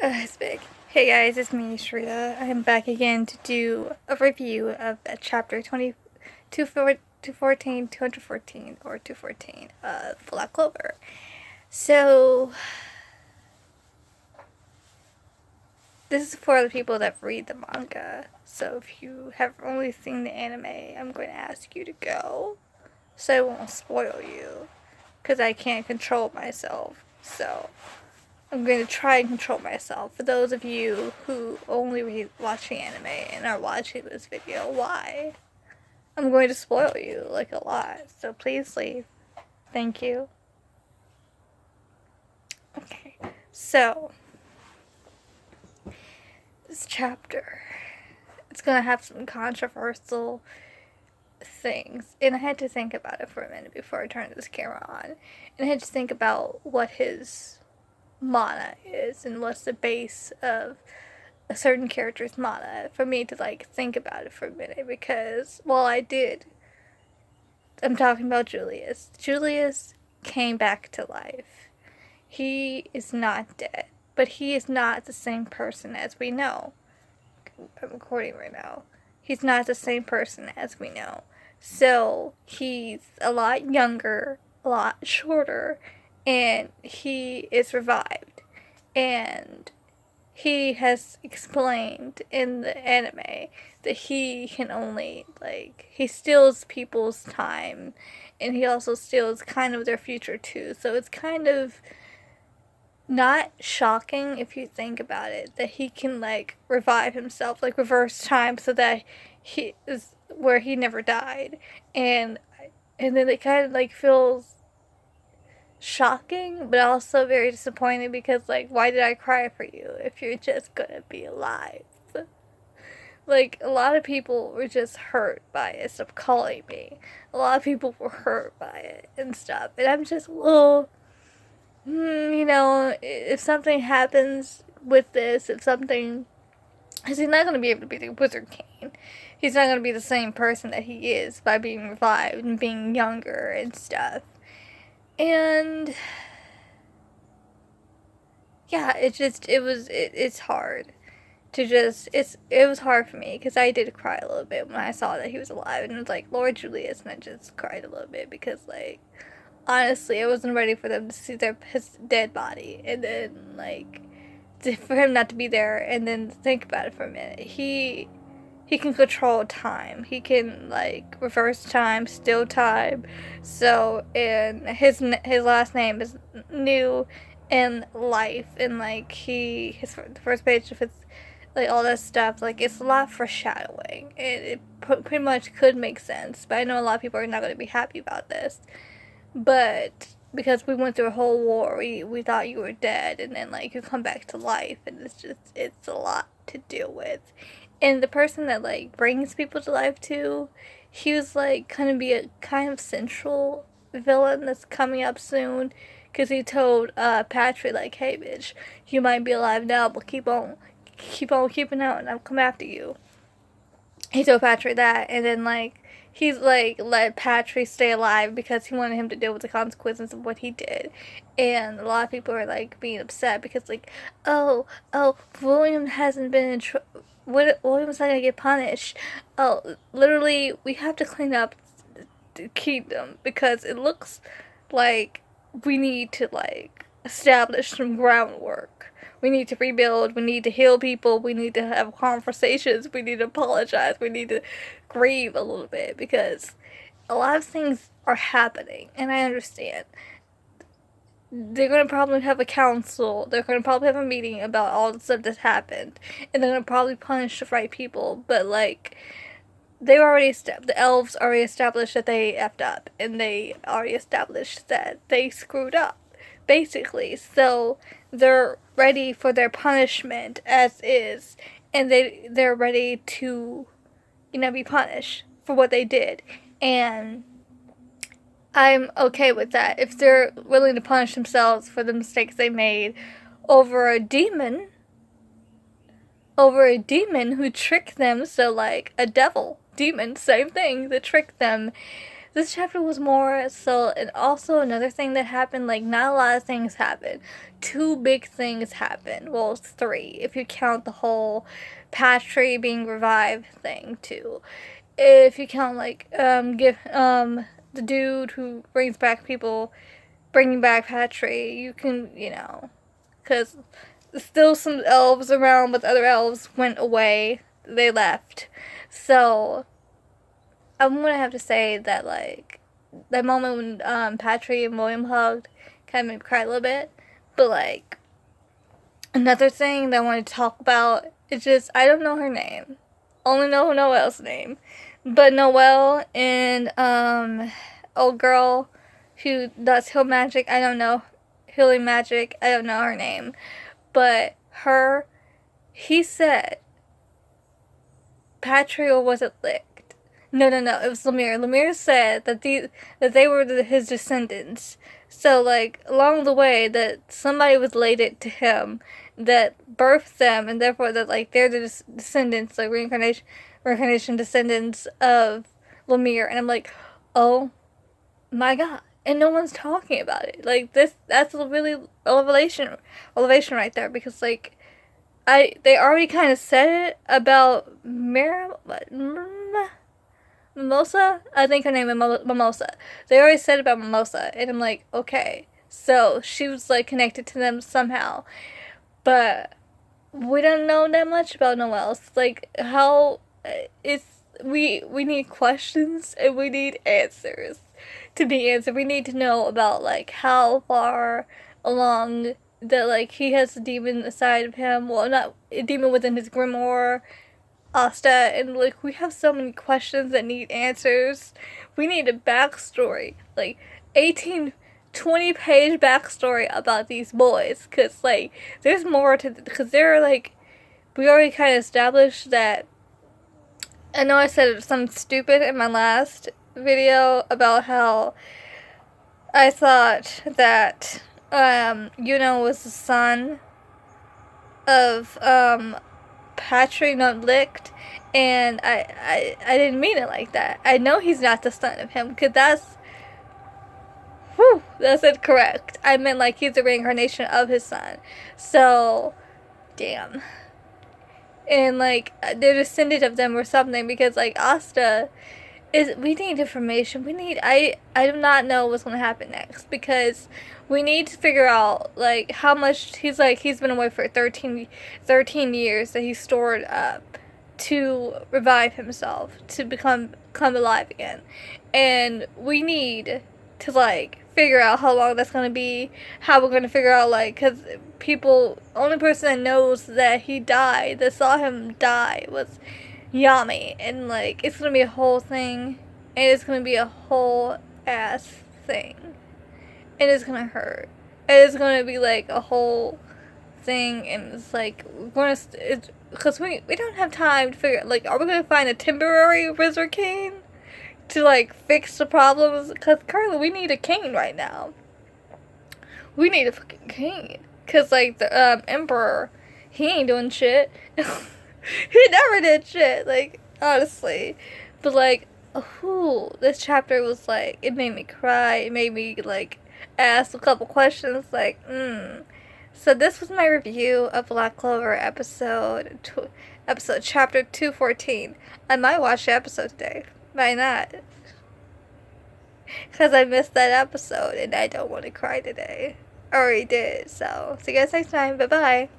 It's big. Hey guys, it's me, Shrita. I'm back again to do a review of chapter 214, 214, or 214 of Black Clover. So, this is for the people that read the manga. So, if you have only seen the anime, I'm going to ask you to go so I won't spoil you. Because I can't control myself. So, I'm going to try and control myself. For those of you who only watch the anime and are watching this video, why? I'm going to spoil you, like, a lot. So please leave. Thank you. Okay. So, this chapter, it's going to have some controversial things. And I had to think about it for a minute before I turned this camera on. And I had to think about what his mana is and what's the base of a certain character's mana for me to like think about it for a minute, because I did. I'm talking about Julius. Julius came back to life. He is not dead, but he is not the same person as we know. I'm recording right now. He's not the same person as we know. So he's a lot younger, a lot shorter, and he is revived. And he has explained in the anime that he can only, like, he steals people's time, and he also steals kind of their future too. So it's kind of not shocking if you think about it that he can, like, revive himself, like reverse time, so that he is where he never died. And then it kind of like feels shocking, but also very disappointing, because, like, why did I cry for you if you're just gonna be alive? Like, a lot of people were just hurt by it. Stop calling me. A lot of people were hurt by it and stuff. And I'm just, well, if something happens with this, if something, because he's not going to be able to be the Wizard King. He's not going to be the same person that he is by being revived and being younger and stuff. And yeah, it's hard to just, it was hard for me, because I did cry a little bit when I saw that he was alive, and it was like, Lord Julius, and I just cried a little bit, because, like, honestly, I wasn't ready for them to see his dead body, and then, like, for him not to be there, and then think about it for a minute. He can control time. He can, like, reverse time, steal time. So, and his last name is New in Life, and, like, the first page of his, like, all that stuff, like, it's a lot of foreshadowing. It pretty much could make sense, but I know a lot of people are not going to be happy about this. But because we went through a whole war, we thought you were dead, and then, like, you come back to life, and it's a lot to deal with. And the person that, like, brings people to life too, he was, like, gonna be a kind of central villain that's coming up soon, because he told Patrick, like, hey bitch, you might be alive now, but keep on keeping out, and I'll come after you. He told Patrick that, and then, like, he's, like, let Patrick stay alive because he wanted him to deal with the consequences of what he did. And a lot of people are, like, being upset because, like, oh, William hasn't been in William's not gonna get punished. Oh, literally, we have to clean up the kingdom, because it looks like we need to, like, establish some groundwork. We need to rebuild. We need to heal people. We need to have conversations. We need to apologize. We need to grieve a little bit, because a lot of things are happening, and I understand. They're going to probably have a council. They're going to probably have a meeting about all the stuff that's happened, and they're going to probably punish the right people, but, like, the elves already established that they effed up, and they already established that they screwed up, basically. So they're ready for their punishment as is, and they're ready to, be punished for what they did. And I'm okay with that. If they're willing to punish themselves for the mistakes they made over a demon, who tricked them, so, like, a demon, same thing, that tricked them. this chapter was more so. And also another thing that happened, like, not a lot of things happened. Two big things happened. Well, it's three if you count the whole Patry being revived thing too. If you count, like, the dude who brings back people, bringing back Patry, you can, because still some elves around, but the other elves went away. They left. So, I'm gonna have to say that, like, that moment when Patry and William hugged kind of made me cry a little bit. But, like, another thing that I want to talk about is just, I don't know her name. Only know Noelle's name. But Noelle and, old girl who does heal magic, I don't know. Healing magic, I don't know her name. But he said, Patry wasn't licked. No, it was Lemire. Lemire said that they were his descendants. So, like, along the way, that somebody was related to him that birthed them, and therefore that, like, they're the descendants, like, reincarnation descendants of Lemire. And I'm like, oh my god. And no one's talking about it. Like, that's a really elevation right there, because, like, they already kind of said it about Mimosa? I think her name is Mimosa. They already said it about Mimosa, and I'm like, okay. So, she was, like, connected to them somehow. But we don't know that much about Noelle. It's like, how, we need questions, and we need answers to be answered. We need to know about, like, how far along that, like, he has a demon inside of him. Well, not a demon within his grimoire, Asta, and, like, we have so many questions that need answers. We need a backstory, like, 20-page backstory about these boys, because, like, there's more to, because they're, like, we already kind of established that, I know I said something stupid in my last video about how I thought that, was the son of, Patry not licked, and I didn't mean it like that. I know he's not the son of him, because that's incorrect. I meant, like, he's the reincarnation of his son. So, damn. And, like, they're descendant of them or something, because, like, Asta we need information. I do not know what's going to happen next, because we need to figure out, like, how much he's been away for 13 years that he stored up to revive himself, to come alive again. And we need to, like, figure out how long that's going to be, how we're going to figure out, like, because only person that knows that he died, that saw him die, was Yami. And, like, it's going to be a whole thing, and it's going to be a whole ass thing, and it's going to hurt, and it's going to be, like, a whole thing, and it's, like, because we don't have time to figure, like, are we going to find a temporary wizard cane to, like, fix the problems? Because currently we need a cane right now. We need a fucking cane. Because, like, the Emperor, he ain't doing shit. He never did shit, like, honestly. But, like, this chapter was, like, it made me cry. It made me, like, ask a couple questions, like, So this was my review of Black Clover episode chapter 214. I might watch the episode today. Might not. Because I missed that episode, and I don't want to cry today. I already did, so see you guys next time. Bye-bye.